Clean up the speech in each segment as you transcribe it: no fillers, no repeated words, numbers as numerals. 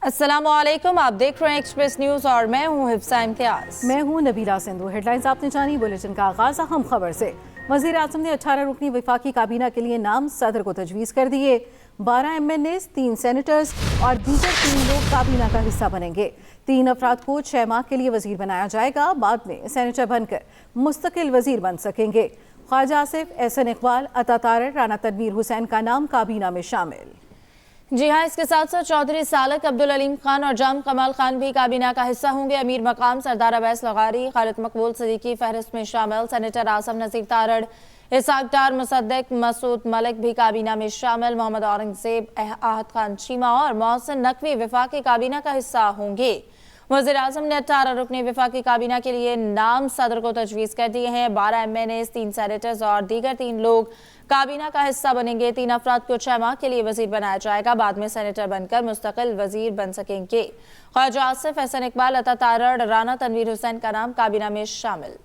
अस्सलामुअलैकुम, आप देख रहे हैं एक्सप्रेस न्यूज और मैं हूं हिफ्सा इम्तियाज। मैं हूं नबीला सिंधु। हेडलाइंस आपने जानी, बुलेटिन का आगाज अहम खबर से। वजीर आजम ने 18 रुकनी वफाकी काबीना के लिए नाम सदर को तजवीज़ कर दिए। 12 MNAs, 3 सेनेटर्स और दीगर 3 लोग काबीना का हिस्सा बनेंगे। 3 अफराद को 6 माह के लिए वजीर बनाया जाएगा, बाद में सेनेटर बनकर मुस्तकिल वजीर बन सकेंगे। ख्वाजा आसिफ, एहसन इकबाल, अता तारड़, राना तनवीर हुसैन का नाम काबीना में शामिल। जी हाँ, इसके साथ साथ चौधरी सालक, अब्दुल अलीम खान और जाम कमाल खान भी काबीना का हिस्सा होंगे। अमीर मकाम सरदार अवैस लगारी, खालिद मकबूल सिद्दीकी फहरिस्त में शामिल। सेनेटर आसम नज़ीर तारड़, इसाक डार, मुसद्दक, मसूद मलिक भी काबीना में शामिल। मोहम्मद औरंगजेब, आहद खान चीमा और मोहसिन नकवी वफाकी काबीना का हिस्सा होंगे। वज़ीर आज़म ने 18 रुकनी वफाकी काबीना के लिए नाम सदर को तजवीज़ कर दिए हैं। 12 MNAs, 3 सेनेटर्स और दीगर 3 लोग काबीना का हिस्सा बनेंगे। 3 अफराद को 6 माह के लिए वजीर बनाया जाएगा, बाद में सेनेटर बनकर मुस्तकिल वजीर बन सकेंगे। ख्वाजा आसिफ, एहसन इकबाल, अता तारड़, राना तनवीर हुसैन का नाम काबीना में शामिल।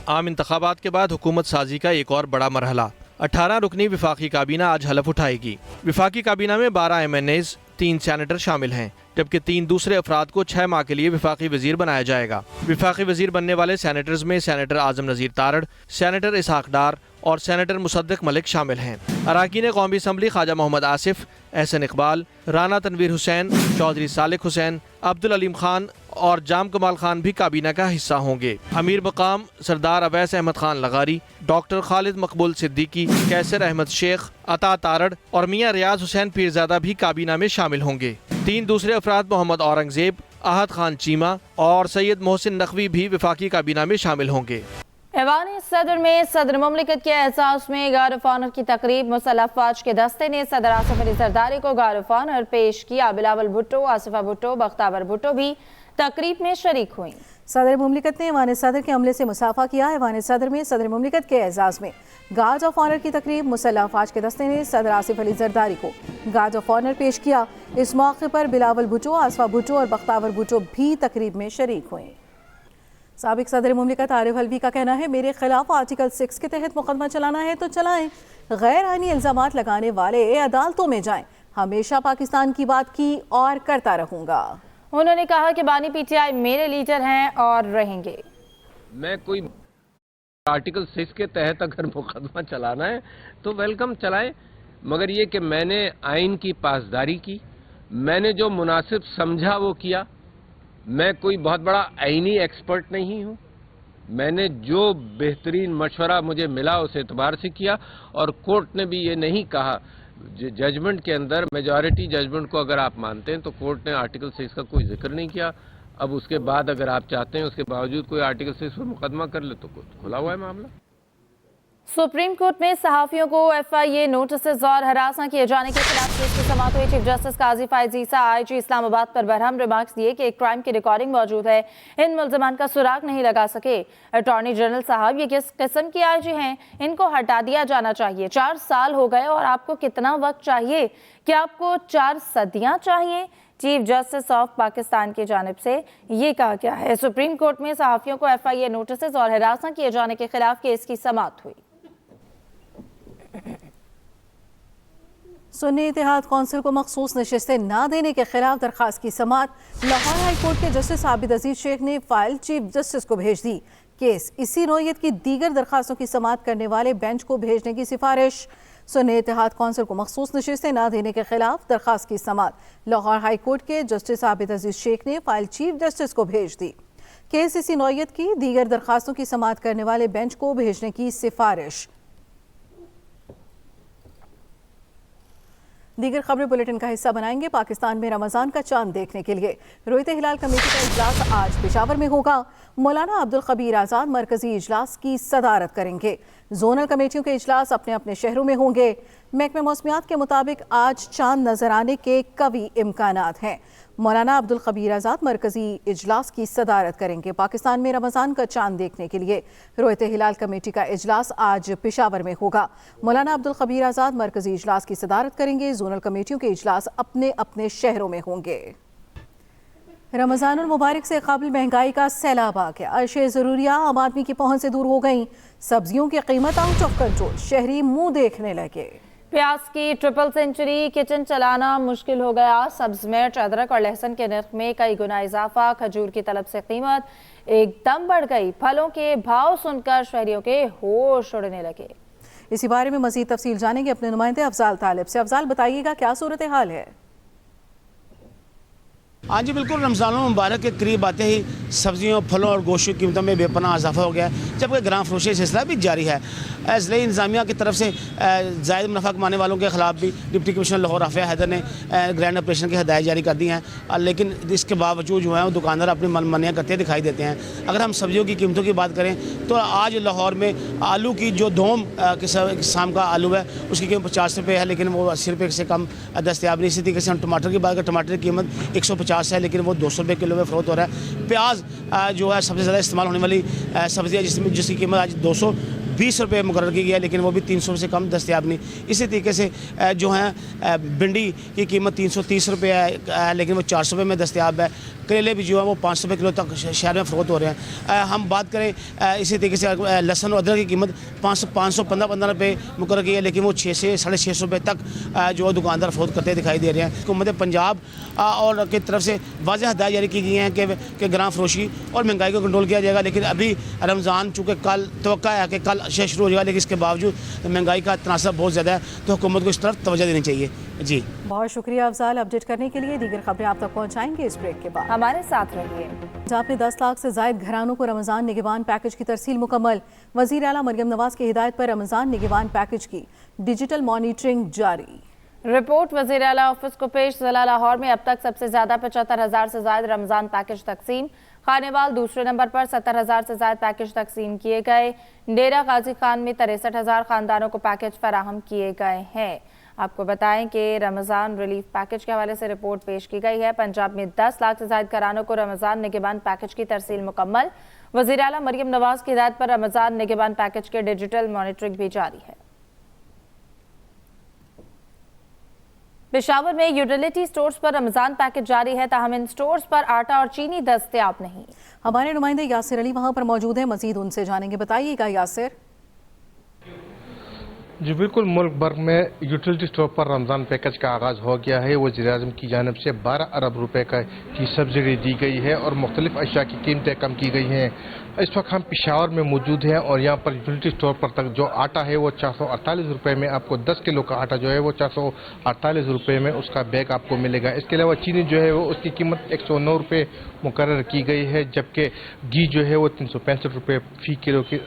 आम इंतखाबात के बाद हुकूमत साजी का एक और बड़ा मरहला। 18 रुकनी वफाकी काबीना आज हलफ उठाएगी। वफाकी काबीना में 12 MNAs, 3 सेनेटर शामिल हैं, जबकि 3 दूसरे अफराद को 6 माह के लिए वफाकी वजीर बनाया जाएगा। वफाकी वजीर बनने वाले सेनेटर्स में सेनेटर आजम नज़ीर तारड़, सेनेटर इसाक डार और सेनेटर मुसद्दक मलिक शामिल हैं। अरकान कौमी असम्बली ख्वाजा मोहम्मद आसिफ, एहसन इकबाल, राना तनवीर हुसैन, चौधरी सालिक हुसैन, अब्दुल अलीम खान और जाम कमाल खान भी काबीना का हिस्सा होंगे। अमीर मकाम सरदार अवैस अहमद खान लगारी, डॉक्टर खालिद मकबूल सिद्दीकी, कैसर अहमद शेख, अता तारड़ और मियाँ रियाज हुसैन पीरजादा भी काबीना में शामिल होंगे। 3 दूसरे अफराद मोहम्मद औरंगजेब, आहद खान चीमा और सैयद मोहसिन नकवी भी वफाकी काबीना में शामिल होंगे। ऐवान सदर में सदर मुमलिकत के एहसास में गार्ड ऑफ ऑनर की तकरीब। मुसल्लह अफवाज के दस्ते ने सदर आसिफ अली जरदारी को गार्ड ऑफ ऑनर पेश किया। बिलावल भुट्टो, आसिफा भुट्टो, बख्तावर भुट्टो भी तकरीब में शरीक हुई। सदर मुमलिकत ने ऐवान सदर के अमले से मुसाफा किया। ऐवान सदर में सदर मुमलिकत के एजाज में गार्ड ऑफ ऑनर की तकरीब। मुसल्लह अफवाज के दस्ते ने सदर आसिफ अली जरदारी को गार्ड ऑफ ऑनर पेश किया। इस मौके पर बिलावल भुट्टो, आसिफा भुट्टो और बख्तावर भुट्टो भी तकरीब में शरीक हुए। साबिक सदर मुमलिकत आरिफ अलवी का कहना है, मेरे खिलाफ आर्टिकल 6 के तहत मुकदमा चलाना है तो चलाएं। गैर आईनी इल्जामात लगाने वाले अदालतों में जाएं। हमेशा पाकिस्तान की बात की और करता रहूंगा। उन्होंने कहा कि बानी PTI मेरे लीडर हैं और रहेंगे। मैं कोई आर्टिकल 6 के तहत अगर मुकदमा चलाना है तो वेलकम चलाएं, मगर ये कि मैंने आइन की पासदारी की, मैंने जो मुनासिब समझा वो किया। मैं कोई बहुत बड़ा आईनी एक्सपर्ट नहीं हूं। मैंने जो बेहतरीन मशवरा मुझे मिला उस एतबार से किया, और कोर्ट ने भी ये नहीं कहा। जजमेंट के अंदर मेजॉरिटी जजमेंट को अगर आप मानते हैं तो कोर्ट ने आर्टिकल 6 का कोई जिक्र नहीं किया। अब उसके बाद अगर आप चाहते हैं उसके बावजूद कोई आर्टिकल 6 पर मुकदमा कर ले तो खुला हुआ है मामला। सुप्रीम कोर्ट में सहाफियों को FIA नोटिस और हरासा किए जाने के खिलाफ केस की समाअत हुई। चीफ जस्टिस काजी फायज ईसा IG इस्लामाबाद पर बरहम रिमार्क्स दिए कि एक क्राइम की रिकॉर्डिंग मौजूद है, इन मुल्जमान का सुराग नहीं लगा सके। अटॉर्नी जनरल साहब, ये किस किस्म की IG हैं? इनको हटा दिया जाना चाहिए। 4 साल हो गए और आपको कितना वक्त चाहिए? क्या आपको 4 सदियां चाहिए? चीफ जस्टिस ऑफ पाकिस्तान की जानिब से ये कहा गया है। सुप्रीम कोर्ट में सहाफियों को FIA नोटिस और हरासा किए जाने के खिलाफ केस की समाअत हुई। सुन्नी इत्तेहाद कौंसिल को मखसूस नशिस्तें न देने के खिलाफ दरख्वास्त की समाअत। लाहौर हाई कोर्ट के जस्टिस आबिद अजीज शेख ने फाइल चीफ जस्टिस को भेज दी। केस इसी नौयत की दीगर दरख्वास्तों की समाअत करने वाले बेंच को भेजने की सिफारिश। सुन्नी इत्तेहाद कौंसिल को मखसूस नशिस्तें न देने के खिलाफ दरख्वास्त की समाअत। लाहौर हाई कोर्ट के जस्टिस आबिद अजीज शेख ने फाइल चीफ जस्टिस को भेज दी। केस इसी नौयत की दीगर दरख्वास्तों की समाअत करने वाले बेंच को भेजने की सिफारिश। दीगर खबरें बुलेटिन का हिस्सा बनाएंगे। पाकिस्तान में रमजान का चांद देखने के लिए रोयत हिलाल कमेटी का इजलास आज पेशावर में होगा। मौलाना अब्दुल खबीर आज़ाद मरकजी इजलास की सदारत करेंगे। जोनल कमेटियों के इजलास अपने अपने शहरों में होंगे। महकमे मौसमियात के मुताबिक आज चांद नजर आने के कवी इम्कानात हैं। मौलाना अब्दुल खबीर आज़ाद मरकजी इजलास की सदारत करेंगे। पाकिस्तान में रमज़ान का चांद देखने के लिए रोयत हिलाल कमेटी का इजलास आज पेशावर में होगा। मौलाना अब्दुल खबीर आज़ाद मरकजी इजलास की सदारत करेंगे। जोनल कमेटियों के इजलास अपने अपने शहरों में होंगे। रमज़ानुल मुबारक से काबिल महंगाई का सैलाब आ गया। अशे ज़रूरिया आम आदमी की पहुंच से दूर हो गई। सब्जियों की कीमत आउट ऑफ कंट्रोल। शहरी मुंह देखने लगे। प्याज की ट्रिपल सेंचुरी, किचन चलाना मुश्किल हो गया। सब्ज मिर्च, अदरक और लहसुन के नर्ख में कई गुना इजाफा। खजूर की तलब से कीमत एकदम बढ़ गई। फलों के भाव सुनकर शहरियों के होश उड़ने लगे। इसी बारे में मजीद तफसील जानेंगे अपने नुमाइंदे अफजाल तालिब से। अफजाल, बताइएगा क्या सूरत हाल है? हाँ जी, बिल्कुल। रमज़ान मुबारक के करीब आते ही सब्जियों, फलों और गोश्त की कीमतों में बेपनाह इजाफा हो गया है, जबकि ग्राम फरोशी सिलसिला भी जारी है। ज़िला इंतज़ामिया की तरफ से ज़ायद मुनाफा कमाने वालों के खिलाफ भी डिप्टी कमिश्नर लाहौर आफिया हैदर ने ग्रैंड ऑपरेशन की हदायत जारी कर दी हैं, लेकिन इसके बावजूद जो है वो दुकानदार अपनी मनमानियाँ करते दिखाई देते हैं। अगर हम सब्जियों की कीमतों की बात करें तो आज लाहौर में आलू की जो दोम किस्म का आलू है उसकी कीमत 50 रुपये है, लेकिन वो 80 रुपये से कम दस्तियाब नहीं। इसी तरीके से हम टमाटर की बात करें, टमाटर की कीमत 150 है, लेकिन वो 200 रुपये किलो में फ़रोख्त हो रहा है। प्याज जो है सबसे ज़्यादा इस्तेमाल होने वाली सब्ज़ी है, जिसकी कीमत आज 220 रुपये मुकर्रर की गई है, लेकिन वो भी 300 से कम दस्तियाब नहीं। इसी तरीके से जो है भिंडी की कीमत 330 रुपये है, लेकिन वो 400 रुपये में दस्तियाब है। करेले भी जो है वो 500 रुपये किलो तक शहर में फ़रोख्त हो रहे हैं। हम बात करें इसी तरीके से लहसुन और अदरक की कीमत 515 रुपये मुकर्रर की है, लेकिन वो 6 से 650 रुपये तक जो दुकानदार फ़रोख्त करते दिखाई दे रहे हैं। हुकूमत पंजाब और की तरफ से वाज़ेह हदायत जारी की गई हैं कि ग्राम फरोशी और महंगाई को कंट्रोल किया जाएगा, लेकिन अभी रमज़ान चूँकि कल तवक्का है कि कल से शुरू हो जाएगा, लेकिन इसके बावजूद महंगाई का तनासब बहुत ज़्यादा है, तो हुकूमत को इस तरफ तवज्जो देनी चाहिए। जी, बहुत शुक्रिया अफजाल। अपडेट करने के लिए दीगर खबरें आप तक पहुँचाएंगे इस ब्रेक के बाद। हमारे साथ रहिए। पंजाब में 10 लाख से जायद घरानों को रमज़ान निगहबान पैकेज की तरसील मुकम्मल। वज़ीर आला मरियम नवाज की हिदायत पर रमज़ान निगहबान पैकेज की डिजिटल मॉनिटरिंग जारी। रिपोर्ट वज़ीर आला ऑफिस को पेश। जिला लाहौर में अब तक सबसे ज्यादा 75,000 से ज्यादा रमजान पैकेज तकसीम। खानेवाल दूसरे नंबर पर 70,000 से ज्यादा पैकेज तकसीम किए गए। डेरा गाजी खान में 63,000 खानदानों को पैकेज फराहम किए गए हैं। आपको बताएं कि रमजान रिलीफ पैकेज के हवाले से रिपोर्ट पेश की गई है। पंजाब में 10 लाख से ज्यादा घरानों को रमजान निगहबान पैकेज की तरसील मुकम्मल। वज़ीर आला मरियम नवाज की हिदायत पर रमजान निगहबान पैकेज के डिजिटल मॉनिटरिंग भी जारी है। पेशावर में यूटिलिटी स्टोर्स पर रमजान पैकेज जारी है, ताहम इन स्टोर्स पर आटा और चीनी दस्तयाब नहीं। हमारे नुमाइंदे यासिर अली वहां पर मौजूद है, मजीद उनसे जानेंगे। बताइएगा यासिर। जी बिल्कुल, मुल्क भर में यूटिलिटी स्टोर पर रमज़ान पैकेज का आगाज़ हो गया है। वज़ीर-ए-आज़म की जानिब से 12 अरब रुपए की सब्सिडी दी गई है और मुख्तलिफ अशिया की कीमतें कम की गई हैं। इस वक्त हम पेशावर में मौजूद हैं और यहाँ पर यूटिलिटी स्टोर पर तक जो आटा है वो 448 रुपये में, आपको 10 किलो का आटा जो है वो 448 रुपये में उसका बैग आपको मिलेगा। इसके अलावा चीनी जो है वो उसकी कीमत 109 रुपये मुकर्रर की गई है, जबकि घी जो है वो 365 रुपये फ़ी किलो की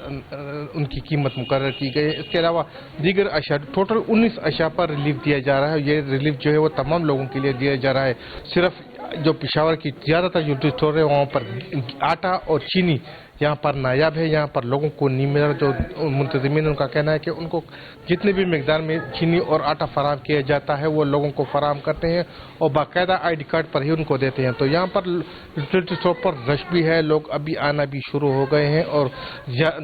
उनकी कीमत मुकर्रर की गई है। इसके अलावा दीगर अशिया, टोटल 19 अशिया पर रिलीफ दिया जा रहा है। ये रिलीफ जो है वो तमाम लोगों के लिए दिया जा रहा है। सिर्फ जो पेशावर की ज़्यादातर यूटिलिटी स्टोर है वहाँ पर आटा और चीनी यहाँ पर नायाब है, यहाँ पर लोगों को नहीं मिल रहा। जो मुंतज़मीन उनका कहना है कि उनको जितने भी मकदार में चीनी और आटा फराहम किया जाता है वो लोगों को फराहम करते हैं और बाकायदा ID कार्ड पर ही उनको देते हैं। तो यहाँ पर यूटिलिटी स्टोर पर रश भी है, लोग अभी आना भी शुरू हो गए हैं और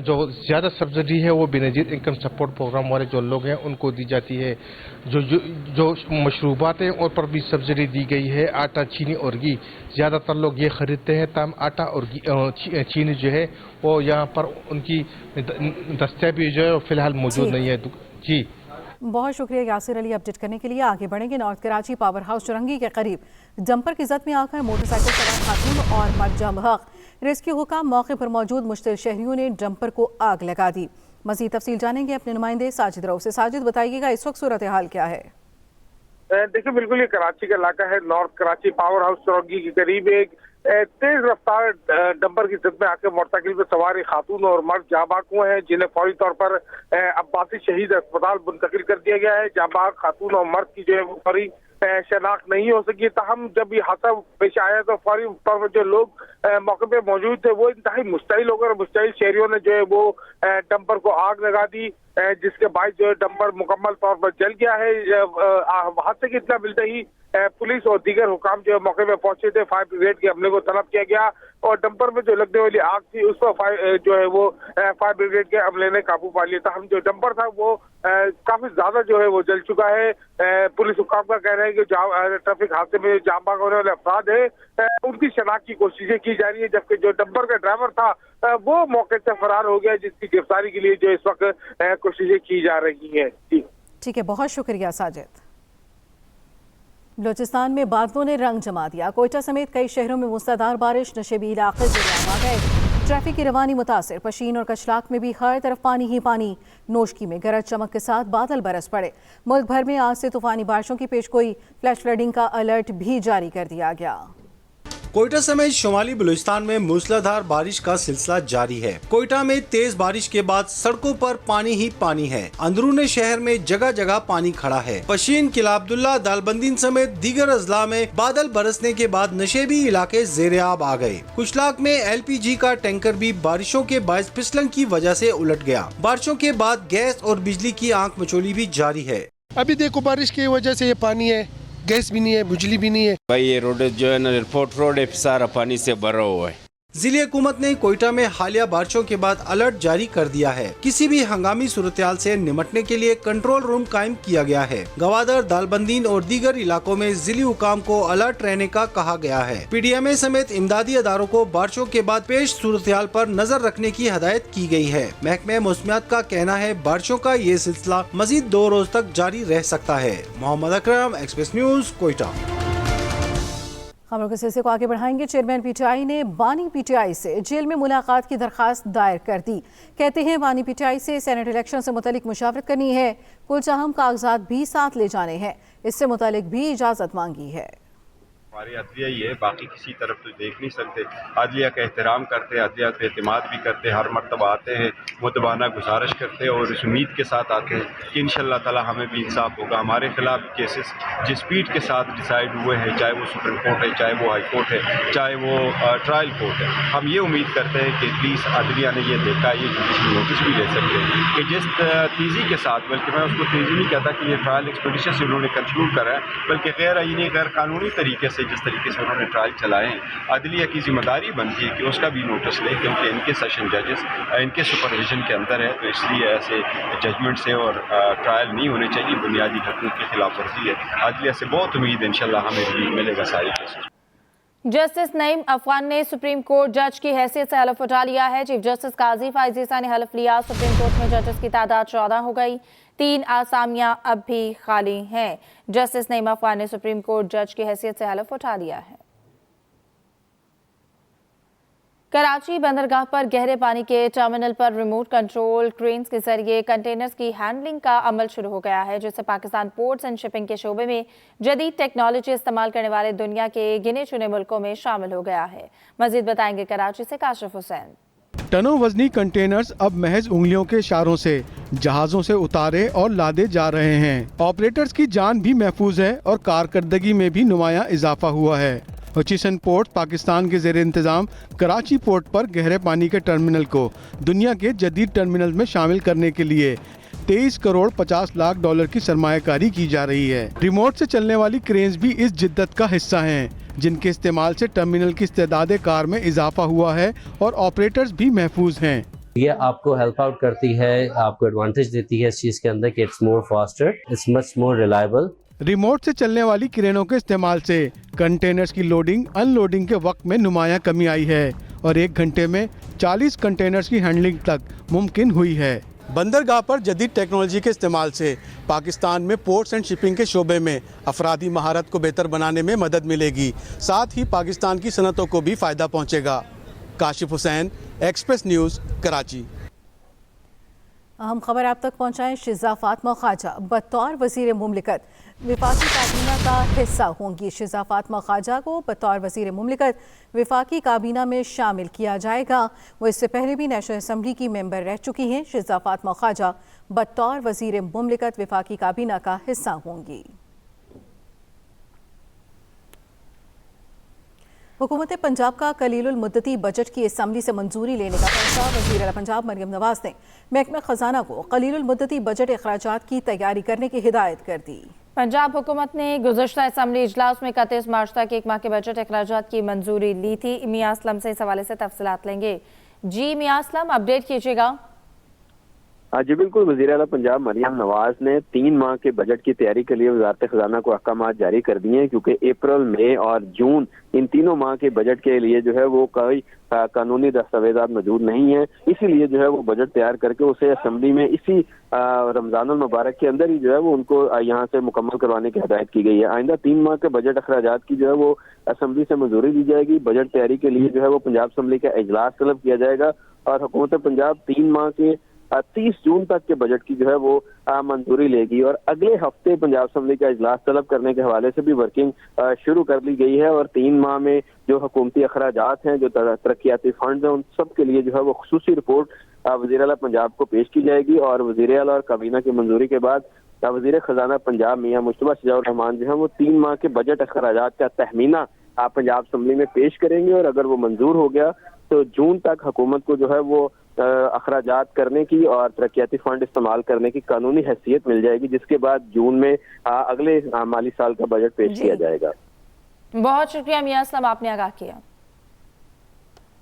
जो ज़्यादा सब्सिडी है वो बेनज़ीर इनकम सपोर्ट प्रोग्राम वाले जो लोग हैं उनको दी जाती है। जो मशरूबात हैं उन पर भी सब्सिडी दी गई है। आटा, चीनी और घी ज़्यादातर लोग ये ख़रीदते हैं, तमाम आटा और चीनी जो है वो यहाँ पर उनकी दस्तयाबी जो है फिलहाल मौजूद नहीं है। जी बहुत शुक्रिया यासिर अली अपडेट करने के लिए। आगे बढ़ेंगे। North Karachi power house Chowrangi के करीब जंपर की जद में आकर मोटरसाइकिल सवार खातून और मर्द जम हक। रेस्क्यू हुकाम मौके पर मौजूद मुश्तिल शहरियों ने जंपर को आग लगा दी। मजीद तफसील जानेंगे अपने नुमाइंदे साजिद राव से। साजिद, बताइएगा इस वक्त सूरत हाल क्या है? देखिए, बिल्कुल ये कराची का इलाका है। North Karachi power house Chowrangi के करीब एक तेज रफ्तार डंपर की जद में आकर मोटरसाइकिल पर सवार खातून और मर्द जाबाक हुए हैं, जिन्हें फौरी तौर पर अब्बासी शहीद अस्पताल मुंतकिल कर दिया गया है। जाबाक खातून और मर्द की जो है वो फौरी शनाख्त नहीं हो सकी। ताहम जब ये हादसा पेश आया तो फौरी तौर पर जो लोग मौके पे मौजूद थे वो इंतहाई मुश्तइल होकर मुश्तइल शहरियों ने जो है वो डंपर को आग लगा दी, जिसके बाद जो है डंपर मुकम्मल तौर पर जल गया है। हादसे की इत्तला मिलते ही पुलिस और दीगर हुकाम जो मौके पे पहुंचे थे। फायर ब्रिगेड के हमले को तलब किया गया और डंपर में जो लगने वाली आग थी उस पर जो है वो फायर ब्रिगेड के हमले ने काबू पा लिया था। हम जो डंपर था वो काफी ज्यादा जो है वो जल चुका है। पुलिस हुकाम का कहना है कि ट्रैफिक हादसे में जाम भाग होने वाले अफराद है उनकी शनाख्त की कोशिशें की जा रही है, जबकि जो डंपर का ड्राइवर था वो मौके से फरार हो गया, जिसकी गिरफ्तारी के लिए जो इस वक्त कोशिशें की जा रही है। जी ठीक है, बहुत शुक्रिया साजिद। बलूचिस्तान में बादलों ने रंग जमा दिया। कोयटा समेत कई शहरों में मूसलाधार बारिश, नशेबी इलाके ज़ेर-ए-आब आ गए। ट्रैफिक की रवानी मुतासिर, पशीन और कचलाक में भी हर तरफ पानी ही पानी। नोशकी में गरज चमक के साथ बादल बरस पड़े। मुल्क भर में आज से तूफानी बारिशों की पेशगोई, फ्लैश फ्लडिंग का अलर्ट भी जारी कर दिया गया। कोयटा समेत शुमाली बलूचिस्तान में मूसलाधार बारिश का सिलसिला जारी है। कोयटा में तेज बारिश के बाद सड़कों पर पानी ही पानी है। अंदरूनी शहर में जगह जगह पानी खड़ा है। पशीन, किला अब्दुल्ला, दालबंदीन समेत दीगर अजला में बादल बरसने के बाद नशेबी इलाके ज़ेर-ए-आब आ गए। कुचलाक में LPG का टैंकर भी बारिशों के बायस फिसलन की वजह से उलट गया। बारिशों के बाद गैस और बिजली की आंख मचोली भी जारी है। अभी देखो बारिश की वजह से ये पानी है, गैस भी नहीं है, बिजली भी नहीं है। भाई ये रोड जो है ना, एयरपोर्ट रोड है, सारा पानी से भरा हुआ है। जिले हुकूमत ने कोयटा में हालिया बारिशों के बाद अलर्ट जारी कर दिया है। किसी भी हंगामी सूरत-ए-हाल से निपटने के लिए कंट्रोल रूम कायम किया गया है। गवादर, दालबंदीन और दीगर इलाकों में जिले हुकाम को अलर्ट रहने का कहा गया है। PDMA समेत इमदादी अदारों को बारिशों के बाद पेश सूरत-ए-हाल पर नजर रखने की हिदायत की गई है। महकमे मौसमियात का कहना है बारिशों का ये सिलसिला मजीद 2 रोज तक जारी रह सकता है। Mohammad Akram, express news, Quetta. खबरों के सिलसिले को आगे बढ़ाएंगे। चेयरमैन PTI ने बानी PTI से जेल में मुलाकात की दरखास्त दायर कर दी। कहते हैं बानी PTI से सेनेट इलेक्शन से मुतालिक मुशावरत करनी है। कुछ अहम कागजात भी साथ ले जाने हैं। इससे मुतालिक भी इजाज़त मांगी है। हमारी अदलिया ही है, बाकी किसी तरफ तो देख नहीं सकते। अदलिया का एहतराम करते हैं, अदलिया पे एतमाद भी करते हैं। हर मरतबा आते हैं, मुतबाना गुजारिश करते हैं और इस उम्मीद के साथ आते हैं कि इंशाअल्लाह ताला हमें भी इंसाफ होगा। हमारे खिलाफ केसेस जिस स्पीड के साथ डिसाइड हुए हैं, चाहे वो सुप्रीम कोर्ट है, चाहे वो हाई कोर्ट है, चाहे वो ट्रायल कोर्ट है, हम ये उम्मीद करते हैं कि एटलीस्ट अदलिया ने ये देखा, ये जुडिशल नोटिस भी ले सकते हैं कि जिस तेज़ी के साथ, बल्कि मैं उसको तेज़ी नहीं कहता कि ये ट्रायल एक्सपेडिशन से उन्होंने कंक्लूड करा है, बल्कि गैर आईनी गैर कानूनी तरीके से जिस तरीके से उन्होंने ट्रायल चलाए हैं, अदलिया की जिम्मेदारी बनती है कि उसका भी नोटिस ले, क्योंकि इनके सेशन जजेस इनके सुपरविजन के अंदर है। तो इसलिए ऐसे जजमेंट से और ट्रायल नहीं होने चाहिए, बुनियादी हकूक़ की खिलाफ वर्जी है। अदलिया से बहुत उम्मीद है इंशाल्लाह हमें रिलीफ मिलेगा सारी केसेस। जस्टिस नईम अफगान ने सुप्रीम कोर्ट जज की हैसियत से हलफ उठा लिया है। चीफ जस्टिस काजी फाइजीसा ने हलफ लिया। सुप्रीम कोर्ट में जजेस की तादाद 14 हो गई। 3 आसामियां अब भी खाली हैं। जस्टिस नईम अफगान ने सुप्रीम कोर्ट जज की हैसियत से हलफ उठा लिया है। कराची बंदरगाह पर गहरे पानी के टर्मिनल पर रिमोट कंट्रोल क्रेन्स के जरिए कंटेनर्स की हैंडलिंग का अमल शुरू हो गया है, जिससे पाकिस्तान पोर्ट्स एंड शिपिंग के शोबे में जदीद टेक्नोलॉजी इस्तेमाल करने वाले दुनिया के गिने चुने मुल्कों में शामिल हो गया है। मजीद बताएंगे कराची से काशिफ हुसैन। टनों वजनी कंटेनर्स अब महज उंगलियों के इशारों से जहाजों से उतारे और लादे जा रहे हैं। ऑपरेटर्स की जान भी महफूज है और कारकर्दगी में भी नुमाया इजाफा हुआ है। हचिसन पोर्ट पाकिस्तान के ज़ेरे इंतज़ाम कराची पोर्ट पर गहरे पानी के टर्मिनल को दुनिया के जदीद टर्मिनल में शामिल करने के लिए 23 करोड़ 50 लाख डॉलर की सरमायाकारी की जा रही है। रिमोट से चलने वाली क्रेन्स भी इस जिद्दत का हिस्सा हैं, जिनके इस्तेमाल से टर्मिनल की इस्तेदाद कार में इजाफा हुआ है और ऑपरेटर्स भी महफूज हैं। ये आपको हेल्प आउट करती है, आपको एडवांटेज देती है इस चीज़ के अंदर कि it's more faster, it's much more reliable. Remote से चलने वाली क्रेनों के इस्तेमाल से कंटेनर्स की लोडिंग अनलोडिंग के वक्त में नुमाया कमी आई है और 1 घंटे में 40 कंटेनर्स की हैंडलिंग तक मुमकिन हुई है। बंदरगाह पर जदीद टेक्नोलॉजी के इस्तेमाल से पाकिस्तान में पोर्ट्स एंड शिपिंग के शोबे में अफरादी महारत को बेहतर बनाने में मदद मिलेगी, साथ ही पाकिस्तान की सनतों को भी फ़ायदा पहुँचेगा। Kashif Hussain, express news, Karachi. अहम खबर आप तक पहुँचाएं। शिजा फातिमा ख्वाजा बतौर वज़ीर मुमलिकत विफाकी काबीना का हिस्सा होंगी। शिजा फातिमा ख्वाजा को बतौर वज़ीर मुमलिकत विफाकी काबीना में शामिल किया जाएगा। वो इससे पहले भी नेशनल असम्बली की मेंबर रह चुकी हैं। शिजा फातिमा ख्वाजा बतौर वज़ीर मुमलिकत विफाकी काबीना का हिस्सा होंगी। हुकूमत पंजाब का कलीलुल मुद्दती बजट की असम्बली से मंजूरी लेने का फैसला। वज़ीर आला पंजाब मरियम नवाज ने महकमा खजाना को कलीलुल मुद्दती बजट अखराजात की तैयारी करने की हिदायत कर दी। पंजाब हुकूमत ने गुज़श्ता असम्बली इजलास में 31 मार्च तक 1 माह के बजट अखराजात की मंजूरी ली थी। मियां असलम से इस हवाले से तफसीलात लेंगे। जी मियां असलम, अपडेट कीजिएगा। जी बिल्कुल, वज़ीर आला पंजाब मरियम नवाज ने 3 माह के बजट की तैयारी के लिए वज़ारत ख़ज़ाना को अहकामात जारी कर दिए हैं, क्योंकि अप्रैल, मई और जून इन तीनों माह के बजट के लिए जो है वो कोई कानूनी दस्तावेज़ात मौजूद नहीं है। इसीलिए जो है वो बजट तैयार करके उसे असम्बली में इसी रमज़ानुल मुबारक के अंदर ही जो है वो उनको यहाँ से मुकम्मल करवाने की हिदायत की गई है। आइंदा 3 माह के बजट अखराजात की जो है वो असम्बली से मंजूरी दी जाएगी। बजट तैयारी के लिए जो है वो पंजाब असम्बली का इजलास तलब किया जाएगा और हुकूमत पंजाब 3 माह के 30 जून तक के बजट की जो है वो मंजूरी लेगी। और अगले हफ्ते पंजाब असम्बली का इजलास तलब करने के हवाले से भी वर्किंग शुरू कर ली गई है और 3 माह में जो हुकूमती अखराजात हैं, जो तरक्याती फंड हैं, उन सब के लिए जो है वो खुसूसी रिपोर्ट वज़ीर आला पंजाब को पेश की जाएगी और वज़ीर आला और काबीना की मंजूरी के बाद वज़ीर ख़ज़ाना पंजाब मियां मुश्तबा शजाउर रहमान जो है वो 3 माह के बजट अखराजात का तहमीना पंजाब असम्बली में पेश करेंगे और अगर वो मंजूर हो गया तो जून तक हुकूमत को जो है वो अखराजात करने की और तरक्याती फंड इस्तेमाल करने की कानूनी हैसियत मिल जाएगी, जिसके बाद जून में अगले माली साल का बजट पेश किया जाएगा। बहुत शुक्रिया मियां असलम, आपने आगाह किया।